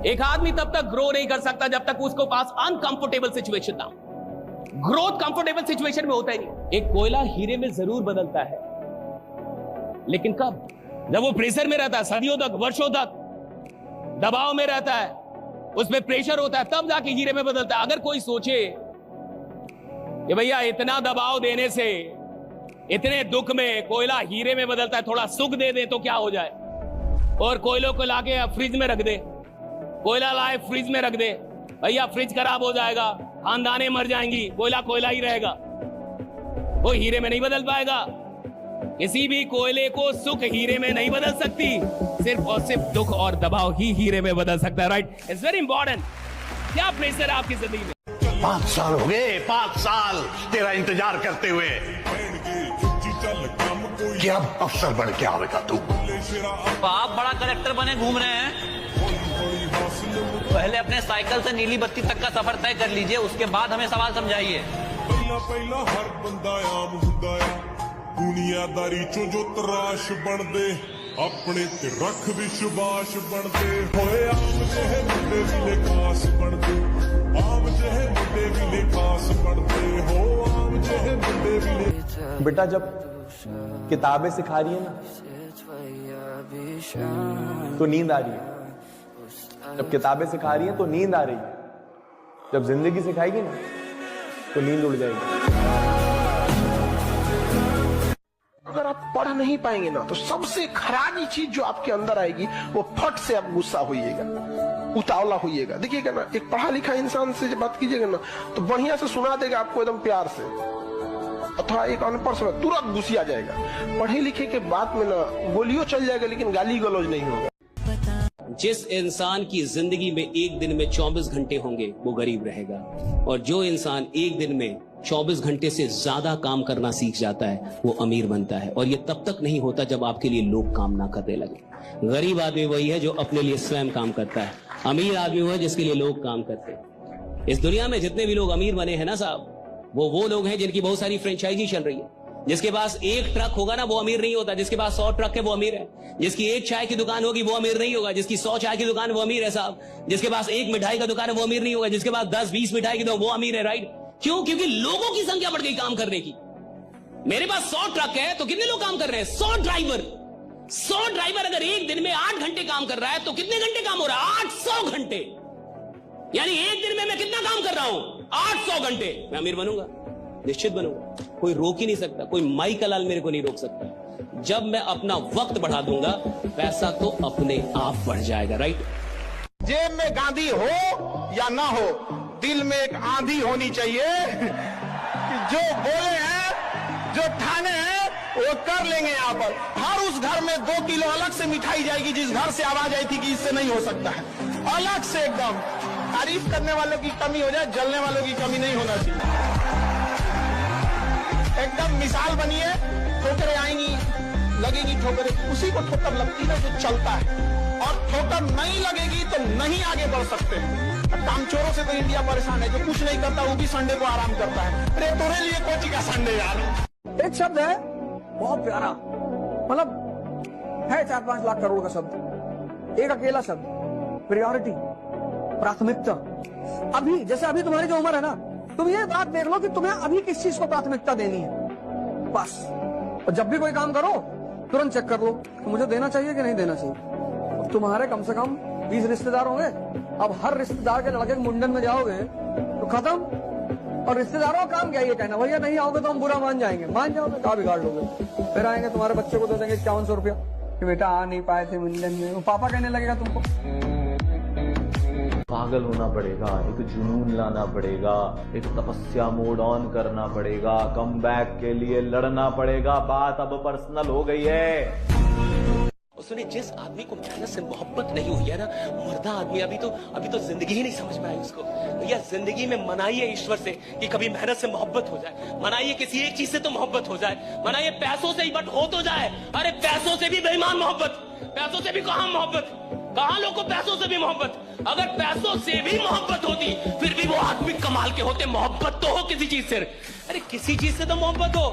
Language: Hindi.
एक आदमी तब तक ग्रो नहीं कर सकता जब तक उसको पास अनकंफर्टेबल सिचुएशन ना हो। ग्रोथ कंफर्टेबल सिचुएशन में होता ही नहीं। एक कोयला हीरे में जरूर बदलता है, लेकिन कब? जब वो प्रेशर में रहता है, सदियों तक, वर्षों तक दबाव में रहता है, उसमें प्रेशर होता है, तब जाके हीरे में बदलता है। अगर कोई सोचे कि भैया इतना दबाव देने से, इतने दुख में कोयला हीरे में बदलता है, थोड़ा सुख दे दे तो क्या हो जाए, और कोयलों को लाके फ्रिज में रख दे, कोयला लाए फ्रिज में रख दे, भैया फ्रिज खराब हो जाएगा, खानदानें मर जाएंगी, कोयला कोयला ही रहेगा, वो हीरे में नहीं बदल पाएगा। किसी भी कोयले को सुख हीरे में नहीं बदल सकती, सिर्फ और सिर्फ दुख और दबाव ही हीरे में बदल सकता है। Right, it's very important. क्या प्रेशर है आपकी जिंदगी में? 5 साल हो गए, 5 साल तेरा इंतजार करते हुए कि अब अफसर बन के आवेगा तू। आप बड़ा कलेक्टर बने घूम रहे हैं, पहले अपने साइकिल से नीली बत्ती तक का सफर तय कर लीजिए, उसके बाद हमें सवाल समझाइए। पहला हर बंदा आम हुंदा है, दुनियादारी चो जो तराश बन दे, अपने ते रख विश्वास बन दे, होए आम जहे मुंडे भी खास बन दे, आम जहे मुंडे भी खास बन दे, हो आम जहे मुंडे भी। बेटा जब किताबें सिखा रही है ना तो नींद आ रही है, जब किताबें सिखा रही है तो नींद आ रही है, जब जिंदगी सिखाएगी ना तो नींद उड़ जाएगी। अगर आप पढ़ नहीं पाएंगे ना तो सबसे खराबी चीज जो आपके अंदर आएगी वो फट से आप गुस्सा होइएगा, उतावला होइएगा। देखिएगा ना, एक पढ़ा लिखा इंसान से जब बात कीजिएगा ना तो बढ़िया से सुना देगा आपको एकदम प्यार से, अथवा एक अनपढ़ से तुरंत गुस्सिया जाएगा। पढ़े लिखे के बाद में ना गोलियों चल जाएगा लेकिन गाली गलौज नहीं होगा। जिस इंसान की जिंदगी में एक दिन में 24 घंटे होंगे वो गरीब रहेगा, और जो इंसान एक दिन में 24 घंटे से ज्यादा काम करना सीख जाता है वो अमीर बनता है। और ये तब तक नहीं होता जब आपके लिए लोग काम ना करने लगे। गरीब आदमी वही है जो अपने लिए स्वयं काम करता है, अमीर आदमी वो है जिसके लिए लोग काम करते हैं। इस दुनिया में जितने भी लोग अमीर बने हैं ना साहब, वो लोग हैं जिनकी बहुत सारी फ्रेंचाइजी चल रही है। जिसके पास एक ट्रक होगा ना वो अमीर नहीं होता, जिसके पास 100 ट्रक है वो अमीर है। जिसकी एक चाय की दुकान होगी वो अमीर नहीं होगा, जिसकी 100 चाय की दुकान वो अमीर है साहब। जिसके पास एक मिठाई का दुकान है वो अमीर नहीं होगा, जिसके पास 10-20 मिठाई की दुकान वो अमीर है। राइट, क्यों? क्योंकि लोगों की संख्या बढ़ गई काम करने की। मेरे पास 100 ट्रक है तो कितने लोग काम कर रहे हैं? 100 ड्राइवर। 100 ड्राइवर अगर एक दिन में 8 घंटे काम कर रहा है तो कितने घंटे काम हो रहा है? 800 घंटे। यानी एक दिन में मैं कितना काम कर रहा हूं? 800 घंटे। मैं अमीर बनूंगा, निश्चित बनूंगा, कोई रोक ही नहीं सकता, कोई माई का लाल मेरे को नहीं रोक सकता। जब मैं अपना वक्त बढ़ा दूंगा पैसा तो अपने आप बढ़ जाएगा। राइट, जेब में गांधी हो या ना हो, दिल में एक आंधी होनी चाहिए कि जो बोले हैं, जो ठाने हैं वो कर लेंगे। यहाँ पर हर उस घर में 2 किलो अलग से मिठाई जाएगी जिस घर से आवाज आई थी कि इससे नहीं हो सकता है, अलग से एकदम। तारीफ करने वालों की कमी हो जाए, जलने वालों की कमी नहीं होना चाहिए। एकदम मिसाल बनिए, ठोकरें आएंगी, लगेगी ठोकरें, उसी को ठोकर लगती है जो चलता है, और ठोकर नहीं लगेगी तो नहीं आगे बढ़ सकते। कामचोरों से तो इंडिया परेशान है, जो कुछ नहीं करता वो भी संडे को आराम करता है। अरे तुम्हारे लिए कोची का संडे यार। एक शब्द है बहुत प्यारा, मतलब है 4-5 लाख करोड़ का शब्द, एक अकेला शब्द, प्रायोरिटी, प्राथमिकता। अभी जैसे अभी तुम्हारी जो उम्र है ना, तुम ये बात देख लो कि तुम्हें अभी किस चीज को प्राथमिकता देनी है, बस। और जब भी कोई काम करो तुरंत चेक कर लो कि मुझे देना चाहिए कि नहीं देना चाहिए। अब तुम्हारे कम से कम 20 रिश्तेदार होंगे, अब हर रिश्तेदार के लड़के के मुंडन में जाओगे तो खत्म। और रिश्तेदारों का काम क्या ये कहना, भैया नहीं आओगे तो हम बुरा मान जाएंगे। मान जाओगे कहाँ बिगाड़ लोगे? फिर आएंगे तुम्हारे बच्चे को दे देंगे 5100 रुपया कि बेटा आ नहीं पाए थे मुंडन में, वो पापा कहने लगेगा तुमको। पागल होना पड़ेगा, एक जुनून लाना पड़ेगा, एक तपस्या मोड ऑन करना पड़ेगा, कमबैक के लिए लड़ना पड़ेगा। बात अब पर्सनल हो गई है। सुनिए, जिस आदमी को मेहनत से मोहब्बत नहीं हुई है ना, मुर्दा आदमी अभी तो जिंदगी ही नहीं समझ में आई उसको। भैया जिंदगी में मनाइए ईश्वर से कि कभी मेहनत से मोहब्बत हो जाए, मनाइए किसी एक चीज से तो मोहब्बत हो जाए, मनाइए पैसों से ही बट हो तो जाए। अरे पैसों से भी बेईमान मोहब्बत, पैसों से भी कहां मोहब्बत, कहां लोग को पैसों से भी मोहब्बत। अगर पैसों से भी मोहब्बत होती फिर भी वो आदमी कमाल के होते। मोहब्बत तो हो किसी चीज से, अरे किसी चीज से तो मोहब्बत हो।